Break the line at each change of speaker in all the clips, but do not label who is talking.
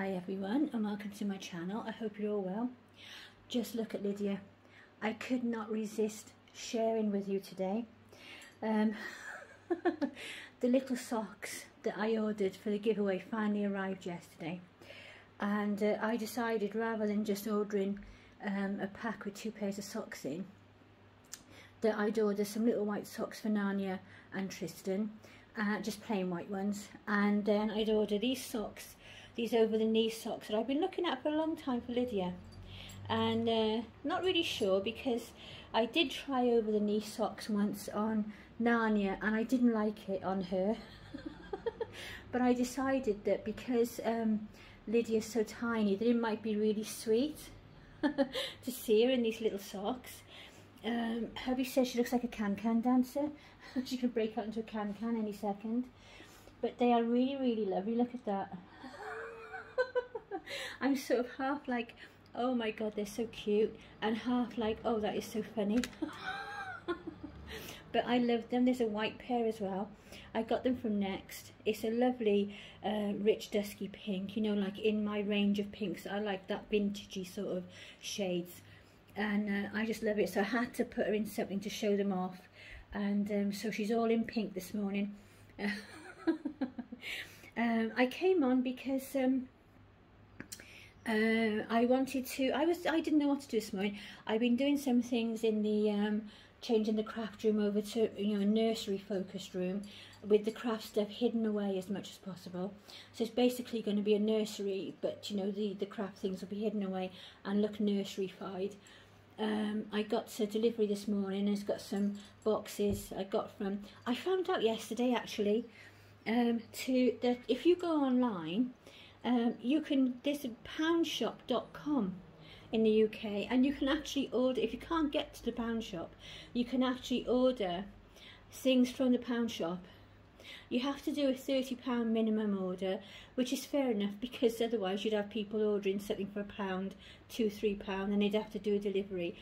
Hi everyone and welcome to my channel. I hope you're all well. Just look at Lydia. I could not resist sharing with you today the little socks that I ordered for the giveaway finally arrived yesterday, and I decided rather than just ordering a pack with 2 pairs of socks in, that I'd order some little white socks for Narnia and Tristan, just plain white ones, and then I'd order these socks, these over the knee socks that I've been looking at for a long time for Lydia, and not really sure, because I did try over the knee socks once on Narnia and I didn't like it on her but I decided that because Lydia's so tiny that it might be really sweet to see her in these little socks. Hubby says she looks like a can-can dancer. She could break out into a can-can any second. But they are really, really lovely. Look at that. I'm sort of half like, oh my god, they're so cute, and half like, oh, that is so funny. But I love them. There's a white pair as well. I got them from Next. It's a lovely rich dusky pink, you know, like in my range of pinks. I like that vintagey sort of shades, and I just love it. So I had to put her in something to show them off, and so she's all in pink this morning. I came on because I wanted to, I didn't know what to do this morning. I've been doing some things in the changing the craft room over to, you know, a nursery focused room with the craft stuff hidden away as much as possible. So it's basically going to be a nursery, but you know, the craft things will be hidden away and look nursery-fied. I got a delivery this morning. It's got some boxes I got from, I found out yesterday actually, that if you go online, you can, there's a poundshop.com in the UK, and you can actually order, if you can't get to the pound shop, you can actually order things from the pound shop. You have to do a £30 minimum order, which is fair enough, because otherwise you'd have people ordering something for £1, £2, £3, and they'd have to do a delivery.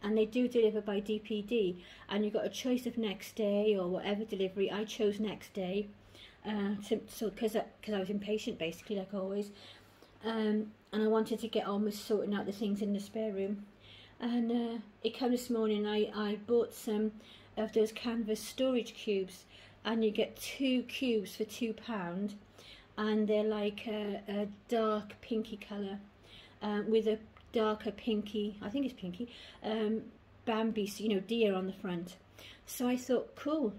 And they do deliver by DPD, and you've got a choice of next day or whatever delivery. I chose next day, because I was impatient basically, like always, and I wanted to get on with sorting out the things in the spare room. And it came this morning. I bought some of those canvas storage cubes, and you get 2 cubes for £2, and they're like a dark pinky colour with a darker pinky, I think it's pinky, Bambi, you know, deer on the front. So I thought, cool.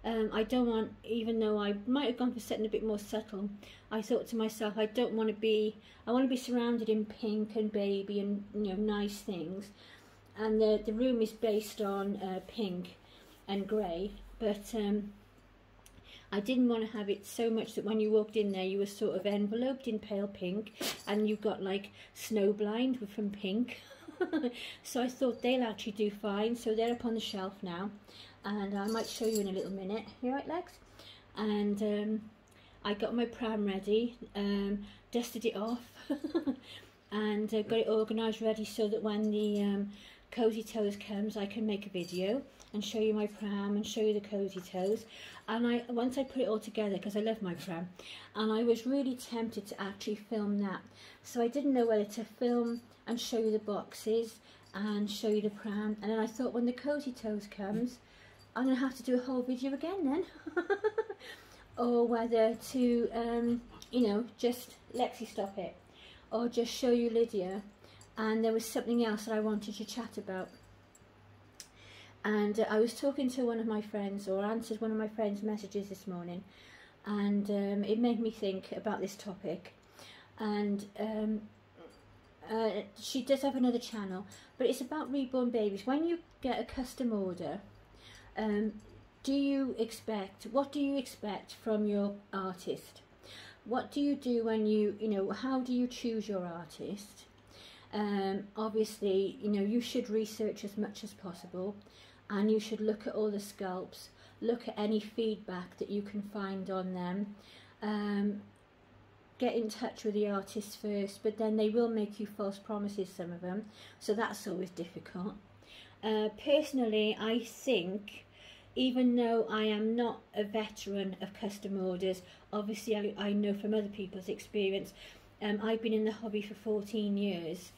I don't want, even though I might have gone for something a bit more subtle, I thought to myself, I don't want to be, I want to be surrounded in pink and baby and, you know, nice things. And the room is based on pink and grey, but I didn't want to have it so much that when you walked in there you were sort of enveloped in pale pink, and you got like snowblind from pink. So I thought they'll actually do fine, so they're up on the shelf now, and I might show you in a little minute. You right, Lex? And I got my pram ready, dusted it off and got it organised ready so that when the Cozy Toes comes I can make a video and show you my pram and show you the Cozy Toes. And once I put it all together, because I love my pram, and I was really tempted to actually film that, so I didn't know whether to film and show you the boxes and show you the pram, and then I thought when the Cozy Toes comes I'm going to have to do a whole video again then. Or whether to you know, just Lexi, stop it, or just show you Lydia. And there was something else that I wanted to chat about. And I was talking to one of my friends, or answered one of my friends' messages this morning, and it made me think about this topic. And she does have another channel, but it's about reborn babies. When you get a custom order, what do you expect from your artist? What do you do when you know, how do you choose your artist? Obviously, you know, you should research as much as possible, and you should look at all the scalps, look at any feedback that you can find on them, get in touch with the artist first, but then they will make you false promises, some of them, so that's always difficult. Personally, I think, even though I am not a veteran of custom orders, obviously I know from other people's experience, I've been in the hobby for 14 years,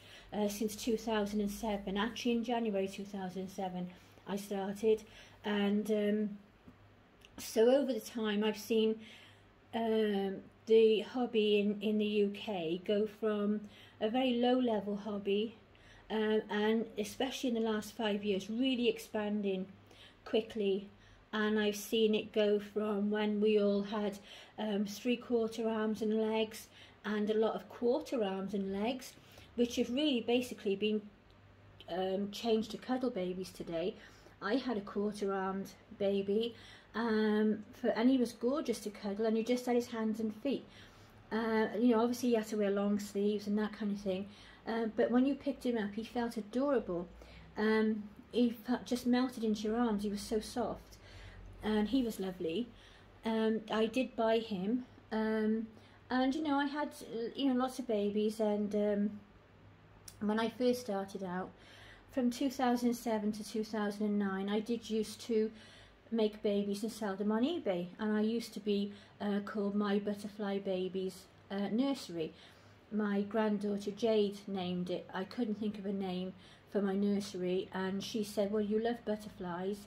since 2007. Actually, in January 2007, I started, and so over the time, I've seen the hobby in the UK go from a very low-level hobby, and especially in the last 5 years, really expanding quickly. And I've seen it go from when we all had 3/4 arms and legs, and a lot of quarter arms and legs, which have really basically been changed to cuddle babies today. I had a quarter-armed baby, and he was gorgeous to cuddle, and you just had his hands and feet. You know, obviously you had to wear long sleeves and that kind of thing, but when you picked him up, he felt adorable. He just melted into your arms. He was so soft, and he was lovely. I did buy him, and you know, I had lots of babies, and when I first started out, from 2007 to 2009, I did used to make babies and sell them on eBay, and I used to be called My Butterfly Babies Nursery. My granddaughter Jade named it. I couldn't think of a name for my nursery, and she said, well, you love butterflies,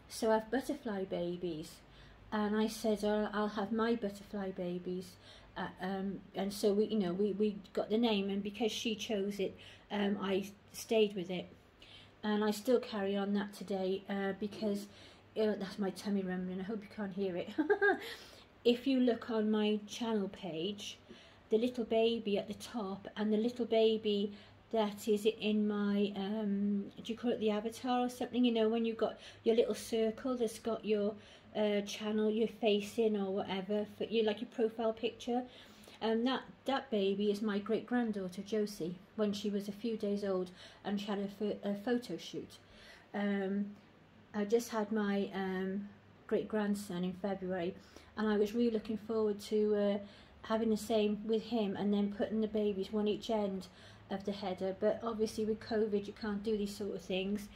so I have butterfly babies. And I said, I'll have My Butterfly Babies, and so we got the name, and because she chose it, I stayed with it, and I still carry on that today, because that's my tummy rumbling. I hope you can't hear it. If you look on my channel page, the little baby at the top and the little baby that is in my do you call it the avatar or something, you know, when you've got your little circle that's got your channel, your face in or whatever, for you, like your profile picture, that baby is my great granddaughter Josie, when she was a few days old, and she had a photo shoot. I just had my great grandson in February, and I was really looking forward to having the same with him, and then putting the babies one each end of the header. But obviously with COVID you can't do these sort of things,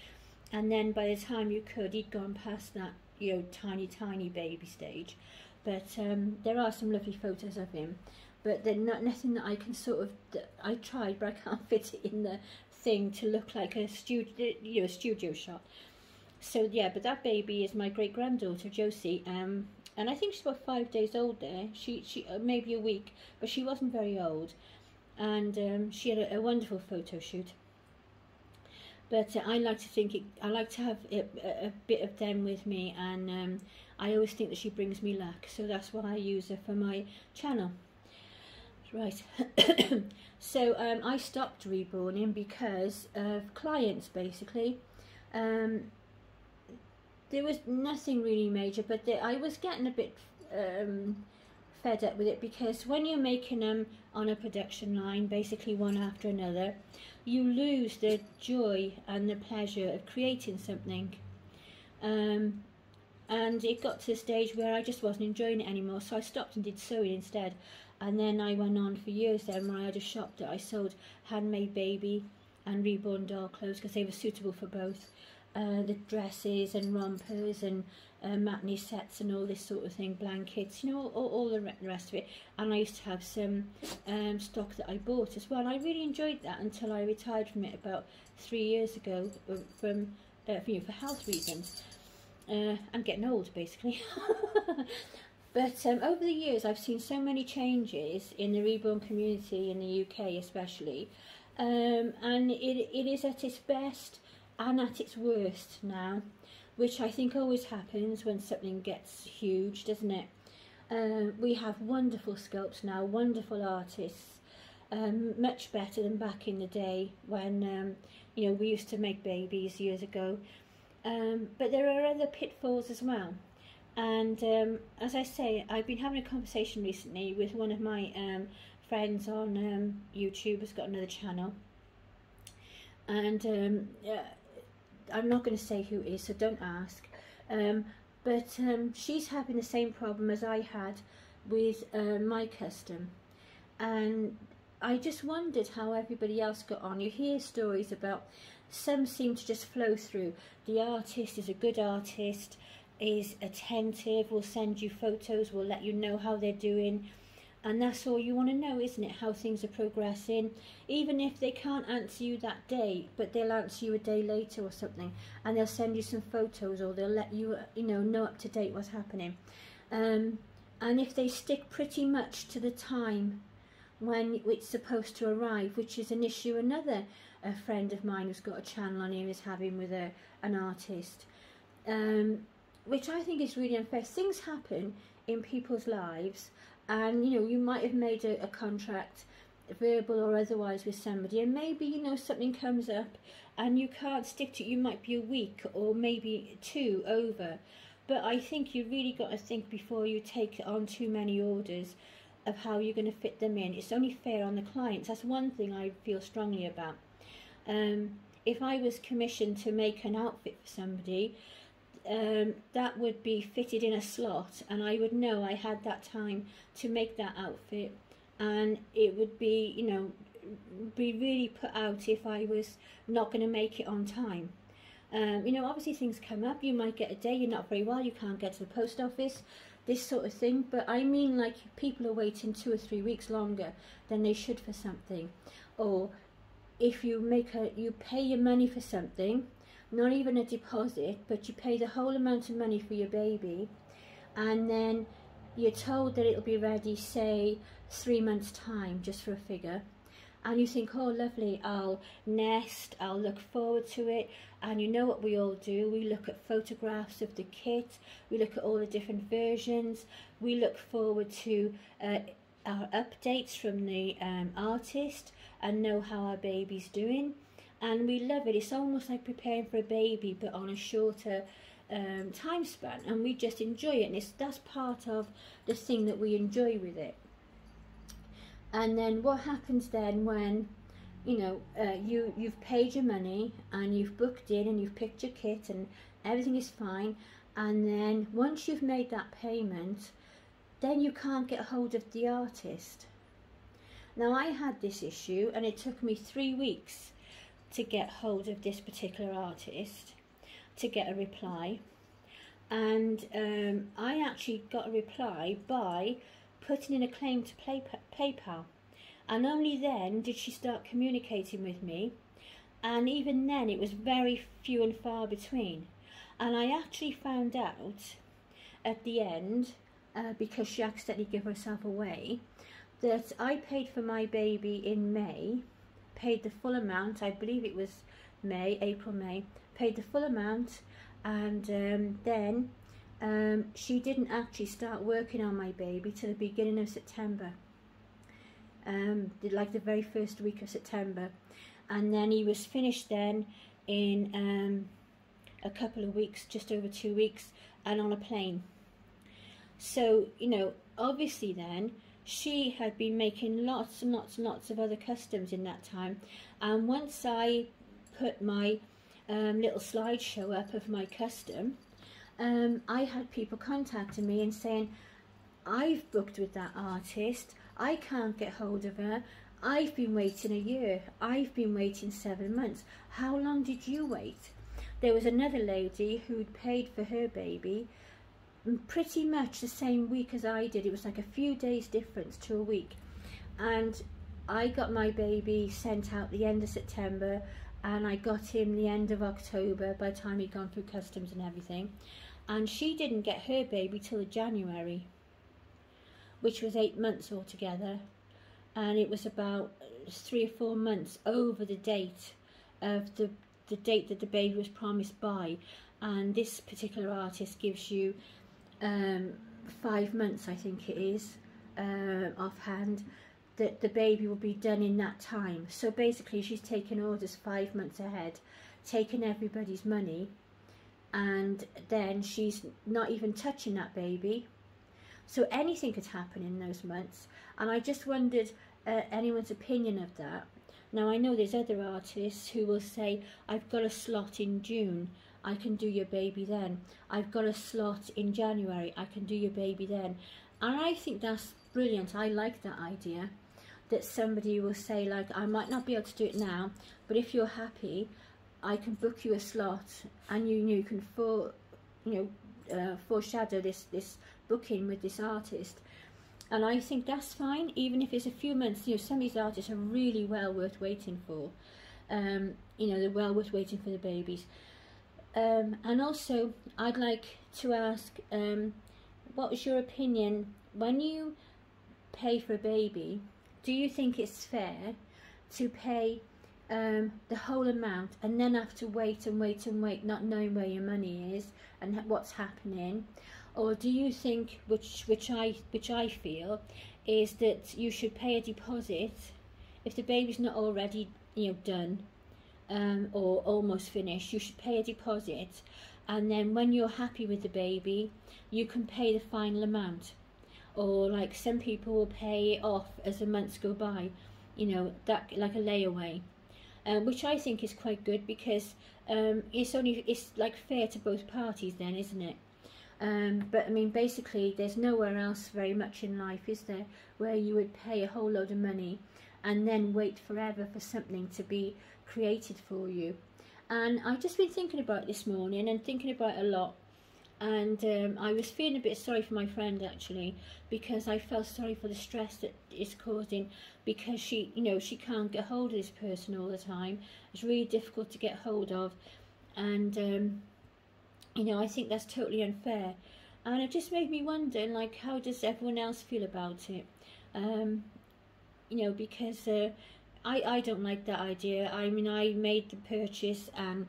and then by the time you could, he'd gone past that, you know, tiny baby stage. But there are some lovely photos of him, but they're nothing that I can sort of, I tried, but I can't fit it in the thing to look like a studio shot. So yeah, but that baby is my great granddaughter Josie, and I think she's about 5 days old there. She maybe a week, but she wasn't very old, and she had a wonderful photo shoot. But I like to think I like to have a bit of them with me, and I always think that she brings me luck, so that's why I use her for my channel. Right. So I stopped reborning because of clients, basically. There was nothing really major, but I was getting a bit fed up with it, because when you're making them on a production line, basically one after another, you lose the joy and the pleasure of creating something. And it got to the stage where I just wasn't enjoying it anymore, so I stopped and did sewing instead. And then I went on for years then, where I had a shop that I sold handmade baby and reborn doll clothes, because they were suitable for both. The dresses and rompers and matinee sets and all this sort of thing, blankets, you know, all the rest of it. And I used to have some stock that I bought as well. And I really enjoyed that until I retired from it about 3 years ago, for health reasons. I'm getting old, basically. But over the years, I've seen so many changes in the reborn community in the UK, especially, and it is at its best and at its worst now, which I think always happens when something gets huge, doesn't it? We have wonderful sculpts now, wonderful artists, much better than back in the day when we used to make babies years ago. But there are other pitfalls as well. And as I say, I've been having a conversation recently with one of my friends on YouTube, who's got another channel. And I'm not going to say who it is, so don't ask. But she's having the same problem as I had with my custom. And I just wondered how everybody else got on. You hear stories about, some seem to just flow through. The artist is a good artist, is attentive, will send you photos, will let you know how they're doing. And that's all you want to know, isn't it? How things are progressing, even if they can't answer you that day, but they'll answer you a day later or something, and they'll send you some photos, or they'll let you, know up to date what's happening. And if they stick pretty much to the time when it's supposed to arrive, which is an issue a friend of mine who's got a channel on here is having with an artist, which I think is really unfair. Things happen in people's lives, and you might have made a contract, verbal or otherwise, with somebody, and maybe something comes up and you can't stick to it. You might be a week or maybe 2 over, but I think you really got to think before you take on too many orders of how you're going to fit them in. It's only fair on the clients. That's one thing I feel strongly about. If I was commissioned to make an outfit for somebody, that would be fitted in a slot, and I would know I had that time to make that outfit, and it would be, be really put out if I was not going to make it on time. Obviously things come up. You might get a day you're not very well, you can't get to the post office, this sort of thing. But I mean, like, people are waiting 2 or 3 weeks longer than they should for something. Or if you pay your money for something, not even a deposit, but you pay the whole amount of money for your baby, and then you're told that it'll be ready, say 3 months time, just for a figure, and you think, oh lovely, I'll nest, I'll look forward to it. And you know what we all do, we look at photographs of the kit, we look at all the different versions, we look forward to our updates from the artist and know how our baby's doing. And we love it. It's almost like preparing for a baby, but on a shorter time span, and we just enjoy it, and that's part of the thing that we enjoy with it. And then what happens then when you've paid your money and you've booked in and you've picked your kit and everything is fine, and then once you've made that payment, then you can't get hold of the artist. Now, I had this issue, and it took me 3 weeks to get hold of this particular artist, to get a reply. And I actually got a reply by putting in a claim to PayPal, and only then did she start communicating with me, and even then it was very few and far between. And I actually found out at the end, because she accidentally gave herself away, that I paid for my baby in May, paid the full amount, I believe it was April, May, paid the full amount, and then she didn't actually start working on my baby till the beginning of September, like the very first week of September, and then he was finished then in a couple of weeks, just over 2 weeks, and on a plane. So, obviously then, she had been making lots and lots and lots of other customs in that time. And once I put my little slideshow up of my custom, I had people contacting me and saying, I've booked with that artist, I can't get hold of her, I've been waiting a year, I've been waiting 7 months, how long did you wait? There was another lady who'd paid for her baby pretty much the same week as I did. It was like a few days difference to a week, and I got my baby sent out the end of September, and I got him the end of October by the time he'd gone through customs and everything, and she didn't get her baby till January, which was 8 months altogether, and it was about 3 or 4 months over the date of the date that the baby was promised by. And this particular artist gives you 5 months, I think it is, offhand, that the baby will be done in that time. So basically she's taken orders 5 months ahead, taken everybody's money, and then she's not even touching that baby. So anything could happen in those months, and I just wondered anyone's opinion of that. Now, I know there's other artists who will say, I've got a slot in June, I can do your baby then. I've got a slot in January, I can do your baby then. And I think that's brilliant. I like that idea, that somebody will say, like, I might not be able to do it now, but if you're happy, I can book you a slot, and you can foreshadow this booking with this artist. And I think that's fine, even if it's a few months. You know, some of these artists are really well worth waiting for. You know, they're well worth waiting for the babies. And also, I'd like to ask, what was your opinion when you pay for a baby? Do you think it's fair to pay the whole amount and then have to wait and wait and wait, not knowing where your money is and what's happening? Or do you think, which I feel, is that you should pay a deposit if the baby's not already, you know, done or almost finished? You should pay a deposit, and then when you're happy with the baby, you can pay the final amount. Or like some people will pay it off as the months go by, you know, that like a layaway, which I think is quite good, because it's like fair to both parties then, isn't it? But I mean, basically there's nowhere else very much in life, is there, where you would pay a whole load of money and then wait forever for something to be created for you. And I've just been thinking about it this morning, and thinking about it a lot, and I was feeling a bit sorry for my friend, actually, because I felt sorry for the stress that it's causing, because she, you know, she can't get hold of this person all the time. It's really difficult to get hold of, and you know, I think that's totally unfair. And it just made me wonder, like, how does everyone else feel about it? You know, because I don't like that idea. I mean, I made the purchase, and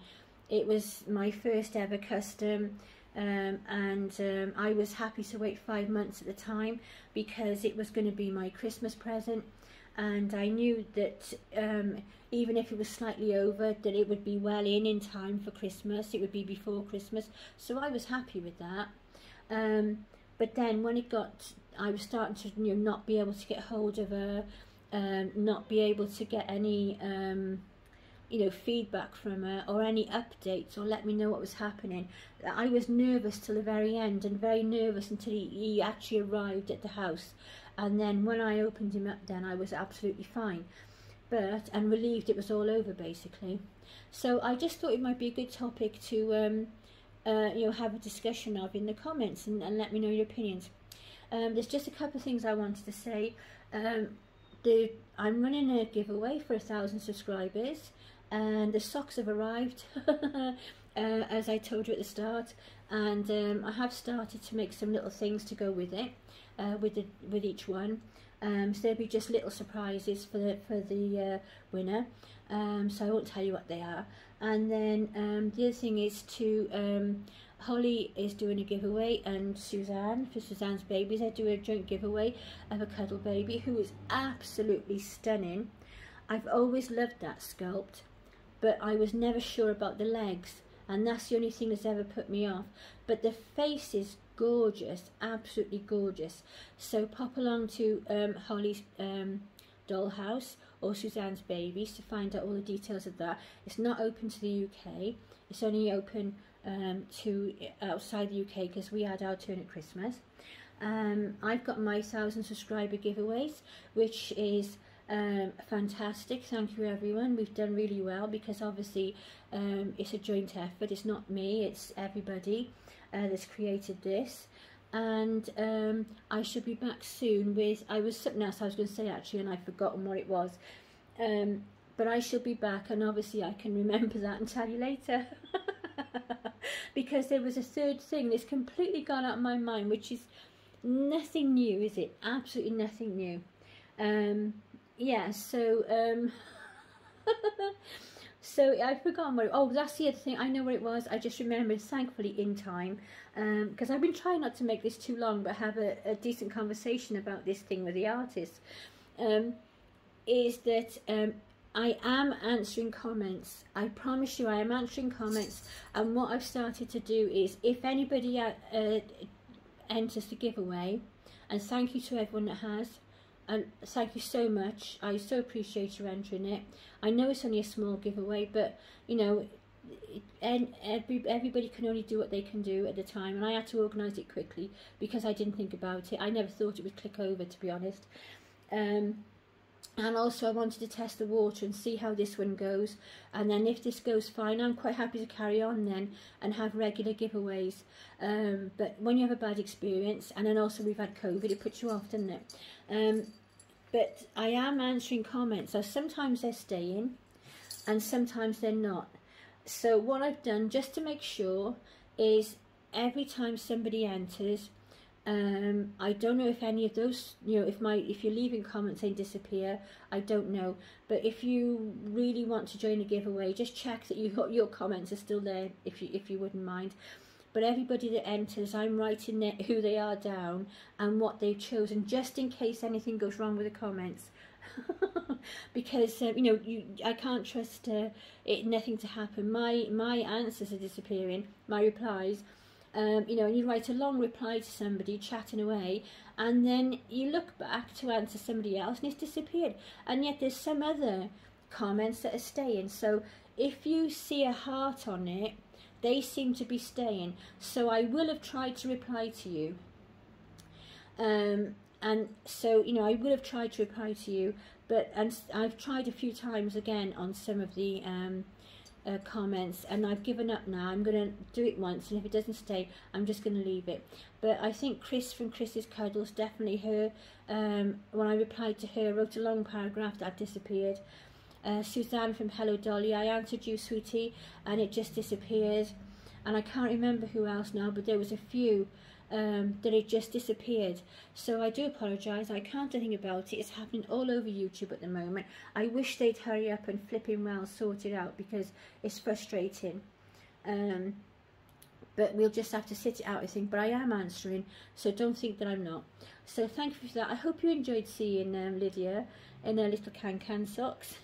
it was my first ever custom, and I was happy to wait 5 months at the time, because it was going to be my Christmas present, and I knew that even if it was slightly over, that it would be well in time for Christmas. It would be before Christmas, so I was happy with that. But then when it got, I was starting to, you know, not be able to get hold of her, not be able to get any you know, feedback from her, or any updates, or let me know what was happening. I was nervous till the very end, and very nervous until he actually arrived at the house. And then when I opened him up, then I was absolutely fine, and relieved it was all over, basically. So I just thought it might be a good topic to you know, have a discussion of in the comments, and let me know your opinions. There's just a couple of things I wanted to say. I'm running a giveaway for 1,000 subscribers, and the socks have arrived as I told you at the start, and I have started to make some little things to go with it, with each one. So there'll be just little surprises for the winner, so I won't tell you what they are. And then the other thing is to Holly is doing a giveaway, and Suzanne, for Suzanne's babies, I do a joint giveaway of a cuddle baby who is absolutely stunning. I've always loved that sculpt, but I was never sure about the legs, and that's the only thing that's ever put me off. But the face is gorgeous, absolutely gorgeous. So pop along to Holly's dollhouse or Suzanne's babies to find out all the details of that. It's not open to the UK, it's only open to outside the UK, because we had our turn at Christmas. I've got my 1,000 subscriber giveaways, which is fantastic. Thank you, everyone. We've done really well, because obviously it's a joint effort. It's not me, it's everybody that's created this. And I should be back soon with, something else I was going to say, actually, and I've forgotten what it was. But I shall be back, and obviously I can remember that and tell you later. Because there was a third thing that's completely gone out of my mind, which is nothing new, is it? Absolutely nothing new. Yeah, so so I've forgotten what oh, that's the other thing. I know what it was. I just remembered, thankfully, in time, because I've been trying not to make this too long, but have a decent conversation about this thing with the artist. Is that I am answering comments. I promise you, I am answering comments. And what I've started to do is, if anybody enters the giveaway, and thank you to everyone that has, and thank you so much. I so appreciate you entering it. I know it's only a small giveaway, but you know, everybody can only do what they can do at the time, and I had to organise it quickly because I didn't think about it. I never thought it would click over, to be honest. And also I wanted to test the water and see how this one goes, and then if this goes fine, I'm quite happy to carry on then and have regular giveaways. But when you have a bad experience, and then also we've had COVID, it puts you off, doesn't it? But I am answering comments, so sometimes they're staying and sometimes they're not. So what I've done, just to make sure, is every time somebody enters, I don't know if any of those, you know, if you're leaving comments they disappear, I don't know. But if you really want to join a giveaway, just check that your comments are still there, if you wouldn't mind. But everybody that enters, I'm writing who they are down and what they've chosen, just in case anything goes wrong with the comments. Because you know, I can't trust nothing to happen. My answers are disappearing, my replies. You know, and you write a long reply to somebody chatting away, and then you look back to answer somebody else and it's disappeared, and yet there's some other comments that are staying. So if you see a heart on it, they seem to be staying. So I will have tried to reply to you, and so, you know, I will have tried to reply to you, but I've tried a few times again on some of the comments, and I've given up now. I'm going to do it once, and if it doesn't stay, I'm just going to leave it. But I think Chris from Chris's Cuddles, definitely her, when I replied to her, wrote a long paragraph that disappeared. Suzanne from Hello Dolly, I answered you, sweetie, and it just disappeared. And I can't remember who else now, but there was a few that it just disappeared. So I do apologise, I can't do anything about it. It's happening all over YouTube at the moment. I wish they'd hurry up and flipping well sort it out, because it's frustrating. But we'll just have to sit it out, I think. But I am answering, so don't think that I'm not. So thank you for that. I hope you enjoyed seeing Lydia in her little can socks.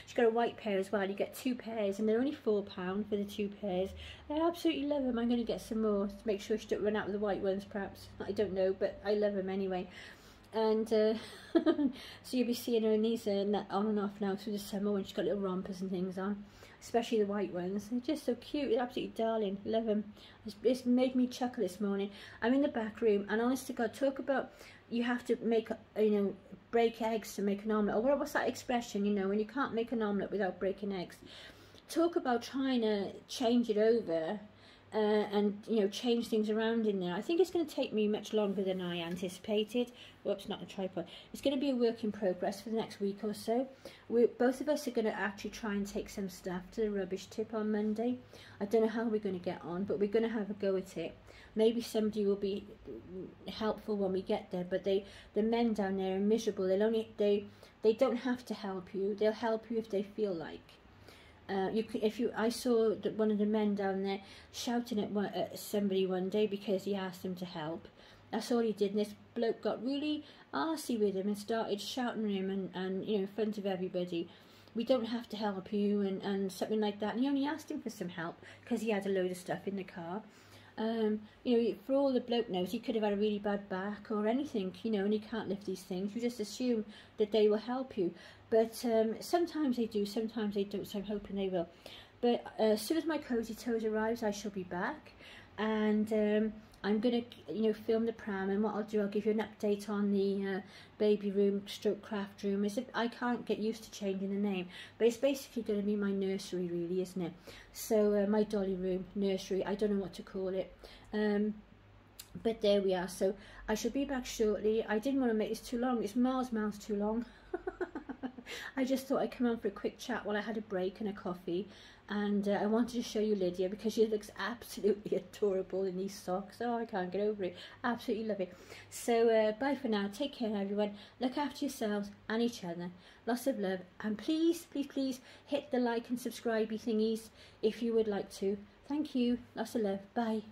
She's got a white pair as well. You get 2 pairs, and they're only £4 for the 2 pairs. I absolutely love them. I'm going to get some more to make sure she don't run out of the white ones, perhaps. I don't know, but I love them anyway. And so you'll be seeing her in these on and off now through the summer, when she's got little rompers and things on, especially the white ones. They're just so cute. They're absolutely darling. Love them. It's made me chuckle this morning. I'm in the back room, and honest to God, talk about, you have to make, you know, break eggs to make an omelette, or what's that expression, you know, when you can't make an omelette without breaking eggs. Talk about trying to change it over and, you know, change things around in there. I think it's going to take me much longer than I anticipated. Whoops, not the tripod. It's going to be a work in progress for the next week or so. Both of us are going to actually try and take some stuff to the rubbish tip on Monday. I don't know how we're going to get on, but we're going to have a go at it. Maybe somebody will be helpful when we get there, but the men down there are miserable. They don't have to help you. They'll help you if they feel like. I saw one of the men down there shouting at somebody one day because he asked them to help. That's all he did, and this bloke got really arsey with him and started shouting at him and you know, in front of everybody. We don't have to help you and something like that. And he only asked him for some help because he had a load of stuff in the car. You know, for all the bloke knows, he could have had a really bad back or anything, you know, and he can't lift these things. You just assume that they will help you. But sometimes they do, sometimes they don't, so I'm hoping they will. But as soon as my Cozy Toes arrives, I shall be back. And I'm going to, you know, film the pram, and what I'll do, I'll give you an update on the baby room stroke craft room. I can't get used to changing the name, but it's basically going to be my nursery, really, isn't it? So my dolly room, nursery, I don't know what to call it. But there we are. So I shall be back shortly. I didn't want to make this too long. It's miles too long. I just thought I'd come on for a quick chat while I had a break and a coffee. And I wanted to show you Lydia because she looks absolutely adorable in these socks. Oh, I can't get over it. Absolutely love it. So bye for now. Take care, everyone. Look after yourselves and each other. Lots of love. And please, please, please hit the like and subscribe thingies if you would like to. Thank you. Lots of love. Bye.